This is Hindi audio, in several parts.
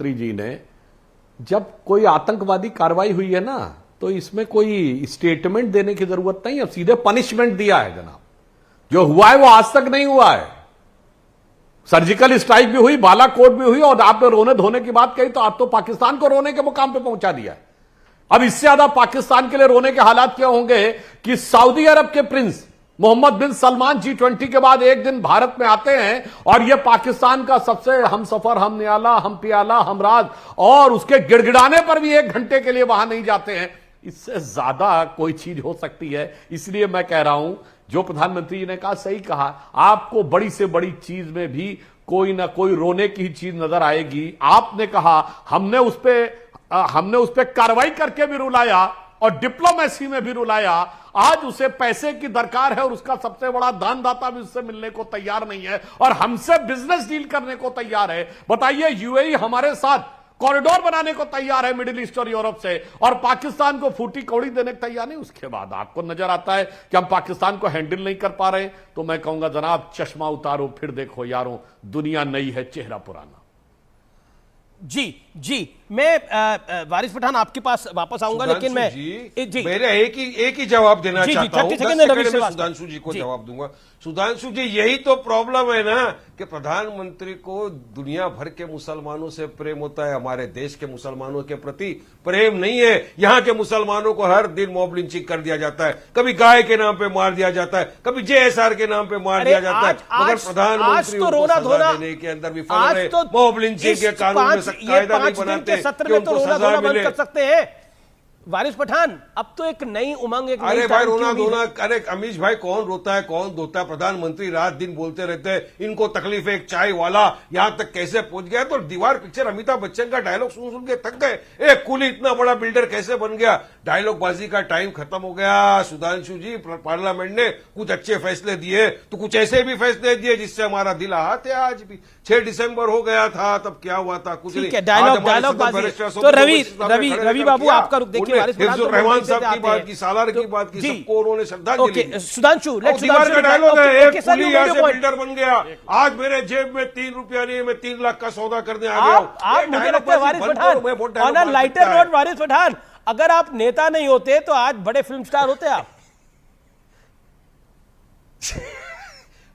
मंत्री जी ने, जब कोई आतंकवादी कार्रवाई हुई है ना, तो इसमें कोई स्टेटमेंट देने की जरूरत नहीं है, सीधे पनिशमेंट दिया है जनाब। जो हुआ है वो आज तक नहीं हुआ है। सर्जिकल स्ट्राइक भी हुई, बालाकोट भी हुई, और आपने रोने धोने की बात कही तो आप तो पाकिस्तान को रोने के मुकाम पे पहुंचा दिया है। अब इससे ज्यादा पाकिस्तान के लिए रोने के हालात क्या होंगे कि सऊदी अरब के प्रिंस मोहम्मद बिन सलमान G20 के बाद एक दिन भारत में आते हैं और यह पाकिस्तान का सबसे हम सफर, हम नियाला, हम पियाला, हम राज, और उसके गिड़गिड़ाने पर भी 1 घंटे के लिए वहां नहीं जाते हैं। इससे ज्यादा कोई चीज हो सकती है। इसलिए मैं कह रहा हूं, जो प्रधानमंत्री जी ने कहा सही कहा, आपको बड़ी से बड़ी चीज में भी कोई ना कोई रोने की चीज नजर आएगी। आपने कहा हमने उस पर कार्रवाई करके भी रुलाया और डिप्लोमेसी में भी रुलाया। आज उसे पैसे की दरकार है और उसका सबसे बड़ा दानदाता भी उससे मिलने को तैयार नहीं है और हमसे बिजनेस डील करने को तैयार है। बताइए, यूएई हमारे साथ कॉरिडोर बनाने को तैयार है मिडिल ईस्ट और यूरोप से, और पाकिस्तान को फूटी कौड़ी देने को तैयार नहीं। उसके बाद आपको नजर आता है कि हम पाकिस्तान को हैंडल नहीं कर पा रहे। तो मैं कहूंगा जनाब, चश्मा उतारो, फिर देखो यारों, दुनिया नई है, चेहरा पुराना। जी मैं वारिस पठान आपके पास वापस आऊंगा, लेकिन मैं जी मेरे एक ही जवाब देना चाहता हूं। 10 सेकंड में सुधांशु जी को जवाब दूंगा। सुधांशु जी, यही तो प्रॉब्लम है ना कि प्रधानमंत्री को दुनिया भर के मुसलमानों से प्रेम होता है, हमारे देश के मुसलमानों के प्रति प्रेम नहीं है। यहाँ के मुसलमानों को हर दिन मॉब लिंचिंग कर दिया जाता है, कभी गाय के नाम पे मार दिया जाता है, कभी JSR के नाम पे मार दिया जाता है, मगर प्रधानमंत्री उनको सजा देने के अंदर विफल रहे। मॉब लिंचिंग के कानून में कायदा नहीं बनाते सत्र में तो रोना धोना बंद कर सकते हैं। वारिस पठान, अब तो एक नई उमंग, एक अरे भाई रोना धोना, अरे अमीश भाई, कौन रोता है कौन धोता है? प्रधानमंत्री रात दिन बोलते रहते हैं, इनको तकलीफ है। एक चाय वाला यहां तक कैसे पहुंच गया? तो दीवार पिक्चर अमिताभ बच्चन का डायलॉग सुन सुन के थक गए। एक कुली इतना बड़ा बिल्डर कैसे बन गया? डायलॉग बाजी का टाइम खत्म हो गया। सुधांशु जी, पार्लियामेंट ने कुछ अच्छे फैसले दिए तो कुछ ऐसे भी फैसले दिए जिससे हमारा दिल आहत है। आज भी 6 दिसंबर हो गया था, तब क्या हुआ था? कुछ नहीं। डायलॉग बाजी। तो रवि बाबू, आपका रुख देखिए। रहमान साहब की बात की, सालार की बात की, सबको उन्होंने श्रद्धांजलि दी। सुधांशु, दीवार का डायलॉग है, एक कुली यहाँ से बिल्डर बन गया, आज मेरे जेब में 3 रुपया नहीं है, मैं 3 लाख का सौदा करने आ गया हूं। आप मुझे लगता है Waris Pathan, on a lighter note, Waris Pathan, अगर आप नेता नहीं होते तो आज बड़े फिल्म स्टार होते आप।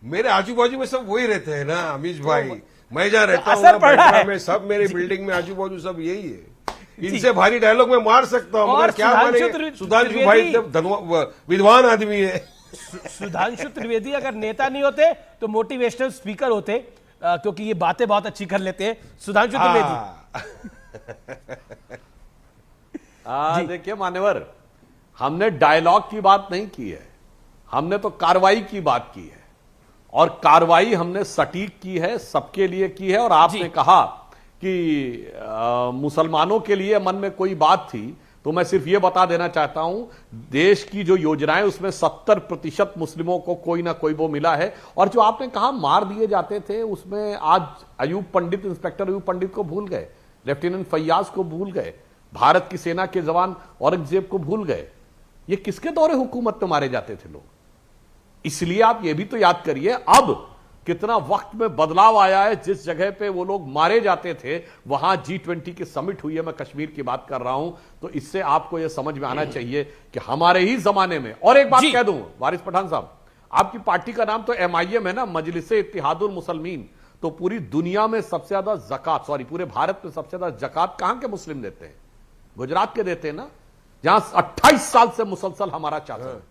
मेरे आजू बाजू में सब वही रहते हैं ना अमीश भाई। मैं जहाँ रहता हूँ में सब, मेरी बिल्डिंग में आजू बाजू सब यही है। इनसे भारी डायलॉग में मार सकता हूं, मगर क्या माने? सुधांशु भाई विद्वान आदमी है। सुधांशु त्रिवेदी अगर नेता नहीं होते तो मोटिवेशनल स्पीकर होते, क्योंकि ये बातें बहुत अच्छी कर लेते हैं। सुधांशु त्रिवेदी। देखिए मान्यवर, हमने डायलॉग की बात नहीं की है, हमने तो कार्रवाई की बात की है, और कार्रवाई हमने सटीक की है, सबके लिए की है। और आपने कहा कि मुसलमानों के लिए मन में कोई बात थी, तो मैं सिर्फ यह बता देना चाहता हूं, देश की जो योजनाएं उसमें 70% मुस्लिमों को कोई ना कोई वो मिला है। और जो आपने कहा मार दिए जाते थे, उसमें आज अयूब पंडित, इंस्पेक्टर अयूब पंडित को भूल गए, लेफ्टिनेंट फैयाज को भूल गए, भारत की सेना के जवान औरंगजेब को भूल गए। ये किसके दौरे हुकूमत में मारे जाते थे लोग? इसलिए आप ये भी तो याद करिए, अब कितना वक्त में बदलाव आया है। जिस जगह पे वो लोग मारे जाते थे वहां G20 की समिट हुई है, मैं कश्मीर की बात कर रहा हूं। तो इससे आपको यह समझ में आना चाहिए कि हमारे ही जमाने में। और एक बात कह दूं वारिस पठान साहब, आपकी पार्टी का नाम तो MIM है ना, मजलिसे इत्तिहादुल मुसलमीन। तो पूरी दुनिया में सबसे ज्यादा जकात, पूरे भारत में सबसे ज्यादा जकात कहां के मुस्लिम देते हैं? गुजरात के देते हैं ना, जहां 28 साल से मुसलसल हमारा शासन है,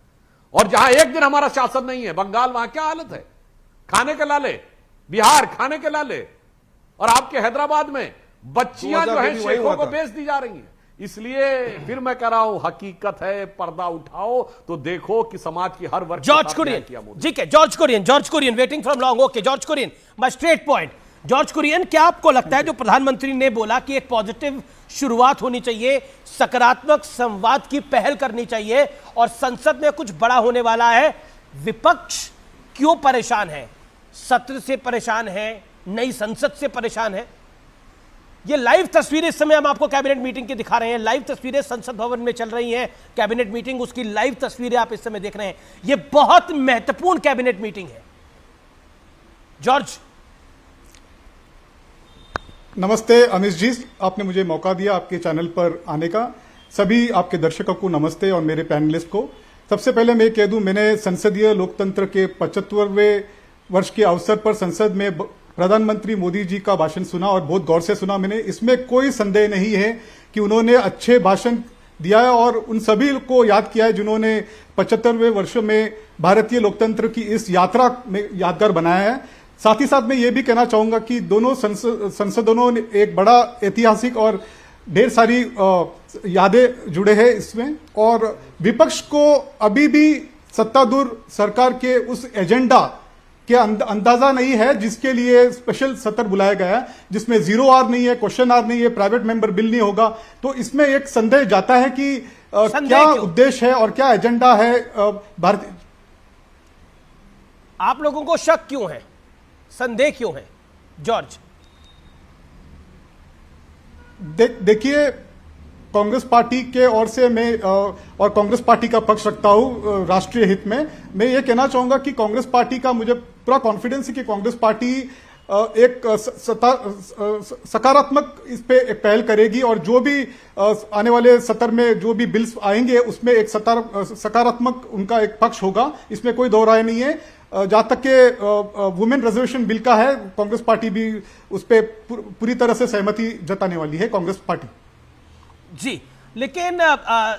और जहां एक दिन हमारा शासन नहीं है। बंगाल, वहां क्या हालत है, खाने के लाले, बिहार खाने के लाले, और आपके हैदराबाद में बच्चियां जो है शेखों को बेच दी जा रही हैं। इसलिए फिर मैं कह रहा हूं, हकीकत है, पर्दा उठाओ तो देखो कि समाज की हर वर्ग। जॉर्ज कुरियन, ठीक है, George Kurian waiting from long. Okay George Kurian, my straight point. George Kurian, क्या आपको लगता है जो प्रधानमंत्री ने बोला कि एक पॉजिटिव शुरुआत होनी चाहिए, सकारात्मक संवाद की पहल करनी चाहिए, और संसद में कुछ बड़ा होने वाला है, विपक्ष क्यों परेशान है? सत्र से परेशान है, नई संसद से परेशान है। ये लाइव तस्वीरें इस समय हम आपको कैबिनेट मीटिंग की दिखा रहे हैं। लाइव तस्वीरें संसद भवन में चल रही हैं, कैबिनेट मीटिंग, उसकी लाइव तस्वीरें आप इस समय देख रहे हैं। ये बहुत महत्वपूर्ण कैबिनेट मीटिंग है। जॉर्ज, नमस्ते अमीश जी, आपने मुझे मौका दिया आपके चैनल पर आने का। सभी आपके दर्शकों को नमस्ते और मेरे पैनलिस्ट को। सबसे पहले मैं कह दूं, मैंने संसदीय लोकतंत्र के 75वें वर्ष के अवसर पर संसद में प्रधानमंत्री मोदी जी का भाषण सुना और बहुत गौर से सुना मैंने। इसमें कोई संदेह नहीं है कि उन्होंने अच्छे भाषण दिया है और उन सभी को याद किया है जिन्होंने 75वें वर्ष में भारतीय लोकतंत्र की इस यात्रा में यादगार बनाया है। साथ ही साथ मैं ये भी कहना चाहूंगा कि दोनों संसदों ने एक बड़ा ऐतिहासिक और ढेर सारी यादें जुड़े हैं इसमें, और विपक्ष को अभी भी सत्तारूढ़ सरकार के उस एजेंडा के अंदाजा नहीं है जिसके लिए स्पेशल सत्र बुलाया गया है, जिसमें 0 आवर नहीं है, क्वेश्चन आवर नहीं है, प्राइवेट मेंबर बिल नहीं होगा। तो इसमें एक संदेह जाता है कि क्या उद्देश्य है और क्या एजेंडा है भारतीय। आप लोगों को शक क्यों है, संदेह क्यों है जॉर्ज? देखिए, कांग्रेस पार्टी के ओर से मैं और कांग्रेस पार्टी का पक्ष रखता हूं राष्ट्रीय हित में। मैं ये कहना चाहूंगा कि कांग्रेस पार्टी का मुझे पूरा कॉन्फिडेंस है कि कांग्रेस पार्टी एक सकारात्मक इस पे एक पहल करेगी और जो भी आने वाले सत्र में जो भी बिल्स आएंगे उसमें एक सकारात्मक उनका एक पक्ष होगा, इसमें कोई दो राय नहीं है। जहां तक के वुमेन रिजर्वेशन बिल का है, कांग्रेस पार्टी भी उस पर पूरी तरह से सहमति जताने वाली है कांग्रेस पार्टी जी। लेकिन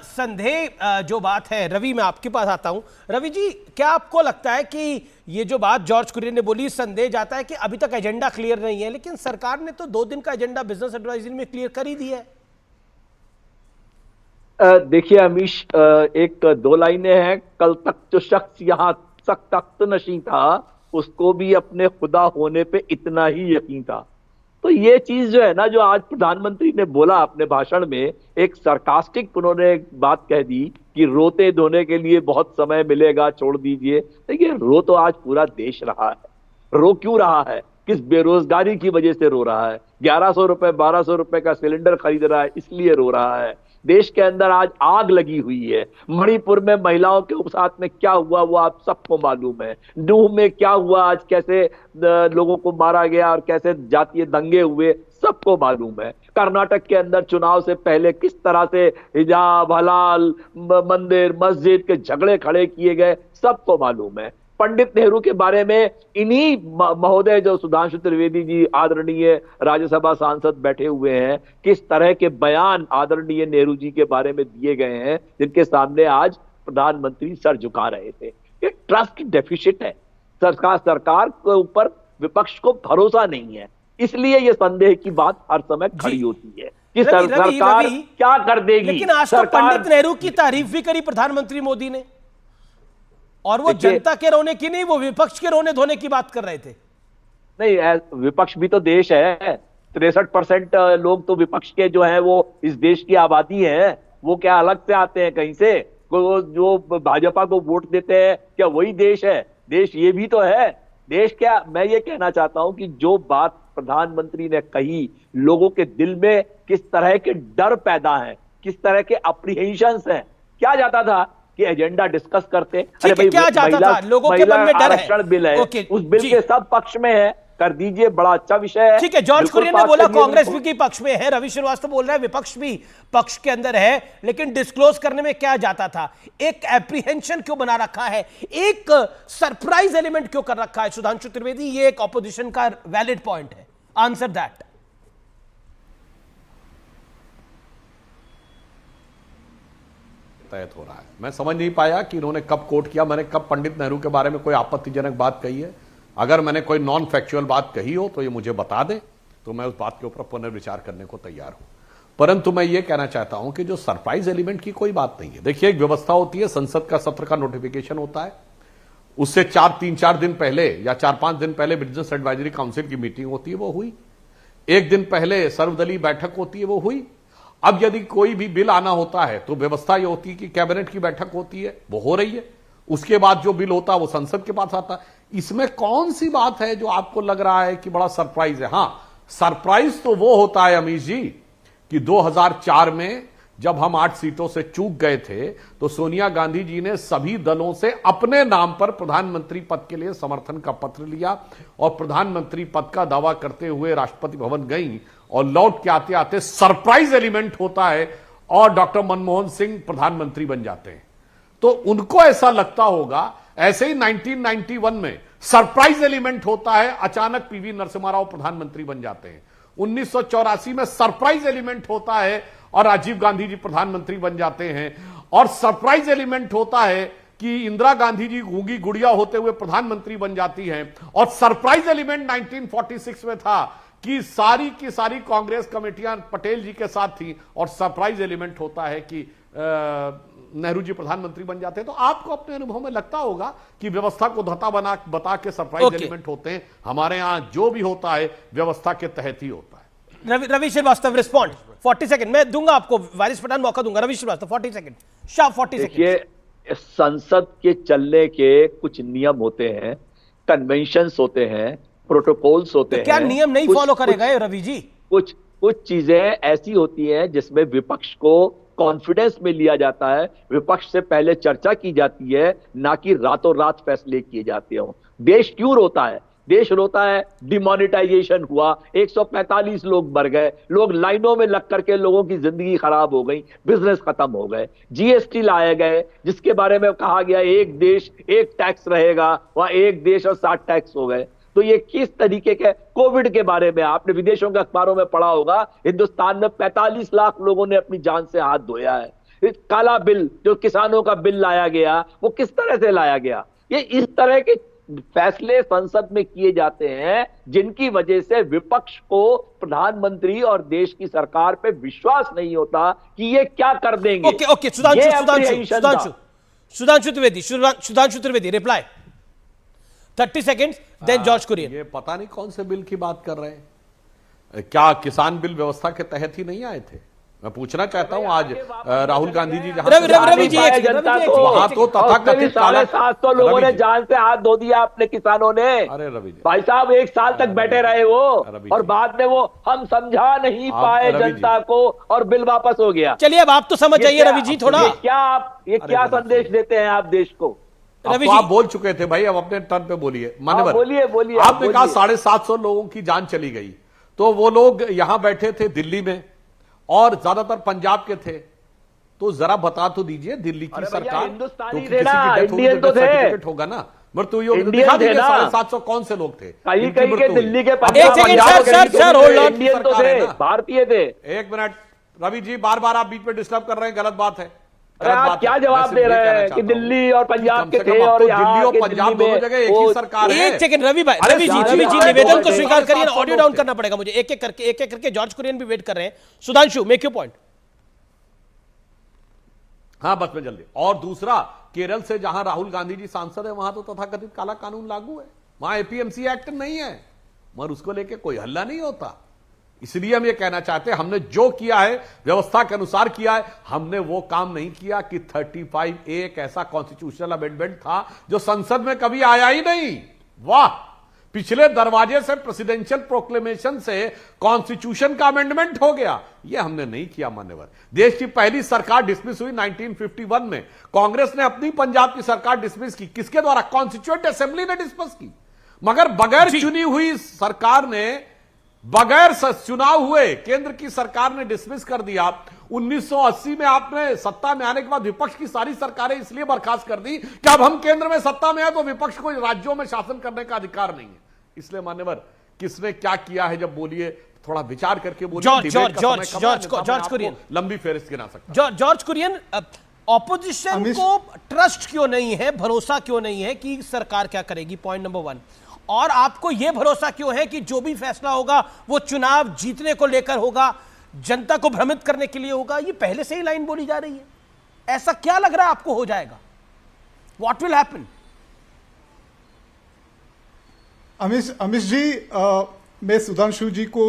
संदेह जो बात है, रवि मैं आपके पास आता हूं। रवि जी, क्या आपको लगता है कि ये जो बात जॉर्ज कुरियन ने बोली, संदेह जाता है कि अभी तक एजेंडा क्लियर नहीं है, लेकिन सरकार ने तो 2 दिन का एजेंडा बिजनेस एडवाइजरी में क्लियर कर ही दिया है। देखिए अमीश, 1-2 लाइनें हैं। कल तक जो शख्स यहां तख्त नशीं था उसको भी अपने खुदा होने पे इतना ही यकीन था। तो ये चीज जो है ना, जो आज प्रधानमंत्री ने बोला अपने भाषण में, एक सरकास्टिक उन्होंने एक बात कह दी कि रोते धोने के लिए बहुत समय मिलेगा, छोड़ दीजिए। देखिए, रो तो आज पूरा देश रहा है। रो क्यों रहा है? किस बेरोजगारी की वजह से रो रहा है? 1100 रुपए 1200 रुपए का सिलेंडर खरीद रहा है, इसलिए रो रहा है। देश के अंदर आज आग लगी हुई है। मणिपुर में महिलाओं के साथ में क्या हुआ वो आप सबको मालूम है। नूह में क्या हुआ, आज कैसे लोगों को मारा गया और कैसे जातीय दंगे हुए, सबको मालूम है। कर्नाटक के अंदर चुनाव से पहले किस तरह से हिजाब, हलाल, मंदिर, मस्जिद के झगड़े खड़े किए गए, सबको मालूम है। पंडित नेहरू के बारे में इन्हीं महोदय जो सुधांशु त्रिवेदी जी आदरणीय राज्यसभा सांसद बैठे हुए हैं, किस तरह के बयान आदरणीय नेहरू जी के बारे में दिए गए हैं, जिनके सामने आज प्रधानमंत्री सर झुका रहे थे। ये ट्रस्ट डेफिसिट है। सरकार के ऊपर विपक्ष को भरोसा नहीं है, इसलिए ये संदेह की बात हर समय खड़ी होती है कि सरकार क्या कर देगी। लेकिन आज तो पंडित नेहरू की तारीफ भी करी प्रधानमंत्री मोदी ने, और वो जनता के रोने की नहीं, वो विपक्ष के रोने धोने की बात कर रहे थे। नहीं, विपक्ष भी तो देश है। 63% लोग तो विपक्ष के जो हैं वो इस देश की आबादी है। वो क्या अलग से आते हैं कहीं से? जो भाजपा को वोट देते हैं, क्या वही देश है? देश ये भी तो है। देश क्या, मैं ये कहना चाहता हूं कि जो बात प्रधानमंत्री ने कही, लोगों के दिल में किस तरह के डर पैदा है, किस तरह के अप्रीहेंशंस हैं। क्या जाता था कि एजेंडा डिस्कस करते, अरे भाई, क्या जाता था? लोगों के मन में डर है। बिल है, उस बिल के सब पक्ष में है, कर दीजिए, बड़ा अच्छा विषय है। ठीक है, जॉर्ज कुरियन ने बोला कांग्रेस भी पक्ष में है, रवि श्रीवास्तव बोल रहा है विपक्ष भी पक्ष के अंदर है, लेकिन डिस्क्लोज करने में क्या जाता था? एक एप्रीहेंशन क्यों बना रखा है, एक सरप्राइज एलिमेंट क्यों कर रखा है? सुधांशु त्रिवेदी, ये एक ऑपोजिशन का वैलिड पॉइंट है, आंसर दैट। तय हो रहा है, मैं समझ नहीं पाया कि इन्होंने कब कोट किया, मैंने कब पंडित नेहरू के बारे में कोई आपत्तिजनक बात कही है। अगर मैंने कोई नॉन फैक्चुअल बात कही हो तो ये मुझे बता दें, तो मैं उस बात के ऊपर पुनर्विचार करने को तैयार हूं। परंतु मैं ये कहना चाहता हूं कि जो सरप्राइज एलिमेंट की कोई बात नहीं है। देखिए, एक व्यवस्था होती है, संसद का सत्र का नोटिफिकेशन होता है, उससे 3-4 दिन पहले या 4-5 दिन पहले बिजनेस एडवाइजरी काउंसिल की मीटिंग होती है, वो हुई। 1 दिन पहले सर्वदलीय बैठक होती है, वो हुई। अब यदि कोई भी बिल आना होता है तो व्यवस्था यह होती है कि कैबिनेट की बैठक होती है, वो हो रही है। उसके बाद जो बिल होता है वो संसद के पास आता है। इसमें कौन सी बात है जो आपको लग रहा है कि बड़ा सरप्राइज है? हां, सरप्राइज तो वो होता है अमीश जी कि 2004 में जब हम 8 सीटों से चूक गए थे तो सोनिया गांधी जी ने सभी दलों से अपने नाम पर प्रधानमंत्री पद के लिए समर्थन का पत्र लिया और प्रधानमंत्री पद का दावा करते हुए राष्ट्रपति भवन गई और लौट के आते आते सरप्राइज एलिमेंट होता है और डॉक्टर मनमोहन सिंह प्रधानमंत्री बन जाते हैं। तो उनको ऐसा लगता होगा, ऐसे ही 1991 में सरप्राइज एलिमेंट होता है, अचानक पीवी नरसिम्हा राव प्रधानमंत्री बन जाते हैं। 1984 में सरप्राइज एलिमेंट होता है और राजीव गांधी जी प्रधानमंत्री बन जाते हैं। और सरप्राइज एलिमेंट होता है कि इंदिरा गांधी जी गूंगी गुड़िया होते हुए प्रधानमंत्री बन जाती हैं। और सरप्राइज एलिमेंट 1946 में था कि सारी की सारी कांग्रेस कमेटियां पटेल जी के साथ थी। और सरप्राइज एलिमेंट होता है कि नेहरू जी प्रधानमंत्री बन जाते हैं। तो आपको अपने अनुभव में लगता होगा कि व्यवस्था को धता बता के सरप्राइज एलिमेंट होते हैं। हमारे यहां जो भी होता है व्यवस्था के तहत ही होता है। रवि श्रीवास्तव रिस्पॉन्ड 40 सेकंड मैं दूंगा आपको, वारिस पठान मौका दूंगा। Ravi Srivastava 40 second, sharp 40 second. देखिए, संसद के चलने के कुछ नियम होते हैं, कन्वेंशंस होते हैं, प्रोटोकॉल्स होते हैं। क्या नियम नहीं फॉलो करेगा रवि जी? कुछ चीजें ऐसी होती हैं जिसमें विपक्ष को कॉन्फिडेंस में लिया जाता है, विपक्ष से पहले चर्चा की जाती है, ना कि रातों रात फैसले किए जाते हो। देश क्यों रोता है? देश रोता है, डिमोनेटाइजेशन हुआ, 145 लोग मर गए, लोग लाइनों में लग करके लोगों की जिंदगी खराब हो गई, बिजनेस खत्म हो गए। जीएसटी लाए गए जिसके बारे में कहा गया एक देश एक टैक्स रहेगा, वहां एक देश और 60 टैक्स हो गए। तो ये किस तरीके के, कोविड के बारे में आपने विदेशों के अखबारों में पढ़ा होगा, हिंदुस्तान में 45 लाख लोगों ने अपनी जान से हाथ धोया है। काला बिल जो किसानों का बिल लाया गया, वो किस तरह से लाया गया? ये इस तरह के फैसले संसद में किए जाते हैं जिनकी वजह से विपक्ष को प्रधानमंत्री और देश की सरकार पे विश्वास नहीं होता कि ये क्या कर देंगे। Okay Sudhanshu Trivedi reply 30 seconds, then George Kurian. ये पता नहीं कौन से बिल की बात कर रहे हैं। क्या किसान बिल व्यवस्था के तहत ही नहीं आए थे? मैं पूछना चाहता हूं। आज राहुल गांधी जी जहां रवि जी वहां तो तथाकथित 750 लोगों ने जान से हाथ धो दिया अपने किसानों ने। अरे रवि जी, भाई साहब 1 साल तक बैठे रहे वो, और बाद में वो हम समझा नहीं पाए जनता को और बिल वापस हो गया। चलिए अब आप तो समझ जाइए रवि जी थोड़ा। ये क्या संदेश देते हैं आप देश को? रवि जी आप बोल चुके थे भाई, अब अपने टर्न पे बोलिए। मान्यवर बोलिए आपने कहा 750 लोगों की जान चली गई, तो वो लोग यहां बैठे थे दिल्ली में और ज्यादातर पंजाब के थे। तो जरा बता तो दीजिए, दिल्ली की सरकार तो किसी की डेथ होगी तो सर्टिफिकेट होगा ना, मृत्यु दिखा दीजिए। 750 कौन से लोग थे? कहीं के दिल्ली के भारतीय थे। एक मिनट रवि जी, बार बार आप बीच में डिस्टर्ब कर रहे हैं, गलत बात है। अरे आप क्या जवाब दे रहे हैं कि दिल्ली और पंजाब के थे और दिल्ली और पंजाब दोनों जगह एक ही सरकार है। एक सेकंड रवि जी निवेदन को स्वीकार करिए, ऑडियो डाउन करना पड़ेगा मुझे एक एक करके। जॉर्ज कुरियन भी वेट कर रहे हैं। Sudhanshu make your point. हाँ बस में जल्दी। और दूसरा, केरल से जहां राहुल गांधी जी सांसद है वहां तो तथाकथित काला कानून लागू है, वहां एपीएमसी एक्ट नहीं है, मगर उसको लेके कोई हल्ला नहीं होता। इसलिए हम ये कहना चाहते हैं, हमने जो किया है व्यवस्था के अनुसार किया है। हमने वो काम नहीं किया कि 35A एक ऐसा कॉन्स्टिट्यूशनल अमेंडमेंट था जो संसद में कभी आया ही नहीं। वाह, पिछले दरवाजे से प्रेसिडेंशियल प्रोक्लेमेशन से कॉन्स्टिट्यूशन का अमेंडमेंट हो गया। ये हमने नहीं किया मान्यवर। देश की पहली सरकार डिसमिस हुई 1951 में। कांग्रेस ने अपनी पंजाब की सरकार डिसमिस की, किसके द्वारा? कॉन्स्टिट्यूएंट असेंबली ने डिसमिस की। मगर बगैर चुनी हुई सरकार ने, बगैर चुनाव हुए केंद्र की सरकार ने डिसमिस कर दिया। 1980 में आपने सत्ता में आने के बाद विपक्ष की सारी सरकारें इसलिए बर्खास्त कर दी कि अब हम केंद्र में सत्ता में है तो विपक्ष को राज्यों में शासन करने का अधिकार नहीं है। इसलिए मान्यवर, किसने क्या किया है जब बोलिए थोड़ा विचार करके बोलिए। जॉर्ज कुरियन लंबी फेहरिस्त गिना सकता। जॉर्ज कुरियन, ऑपोजिशन को ट्रस्ट क्यों नहीं है, भरोसा क्यों नहीं है कि सरकार क्या करेगी? Point number 1। और आपको यह भरोसा क्यों है कि जो भी फैसला होगा वो चुनाव जीतने को लेकर होगा, जनता को भ्रमित करने के लिए होगा? ये पहले से ही लाइन बोली जा रही है। ऐसा क्या लग रहा है आपको हो जाएगा? What will happen? Amish ji, मैं सुधांशु जी को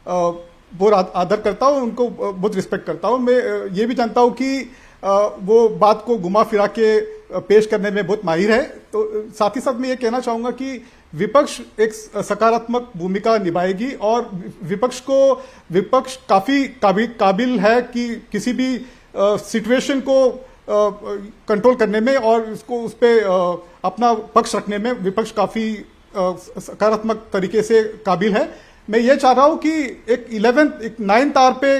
बहुत आदर करता हूं, उनको बहुत रिस्पेक्ट करता हूं। मैं ये भी जानता हूं कि वो बात को घुमा फिरा के पेश करने में बहुत माहिर है। तो साथ ही साथ मैं ये कहना चाहूंगा कि विपक्ष एक सकारात्मक भूमिका निभाएगी और विपक्ष काफी काबिल है कि किसी भी सिचुएशन को कंट्रोल करने में और उस पे अपना पक्ष रखने में विपक्ष काफी सकारात्मक तरीके से काबिल है। मैं ये चाह रहा हूं कि एक 9th आवर पे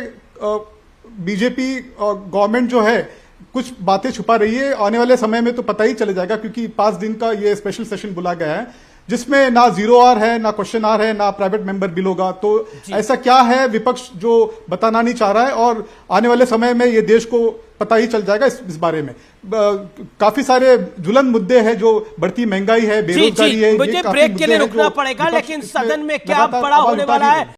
बीजेपी गवर्नमेंट जो है कुछ बातें छुपा रही है। आने वाले समय में तो पता ही चल जाएगा, क्योंकि 5 दिन का ये स्पेशल सेशन बुला गया है जिसमें ना 0 आवर है, ना क्वेश्चन आवर है, ना प्राइवेट मेंबर बिल होगा। तो ऐसा क्या है विपक्ष जो बताना नहीं चाह रहा है, और आने वाले समय में ये देश को पता ही चल जाएगा इस बारे में। काफी सारे जुलन मुद्दे हैं, जो बढ़ती महंगाई है, बेरोजगारी है। मुझे ब्रेक के लिए रुकना पड़ेगा, लेकिन सदन में क्या बड़ा होने वाला है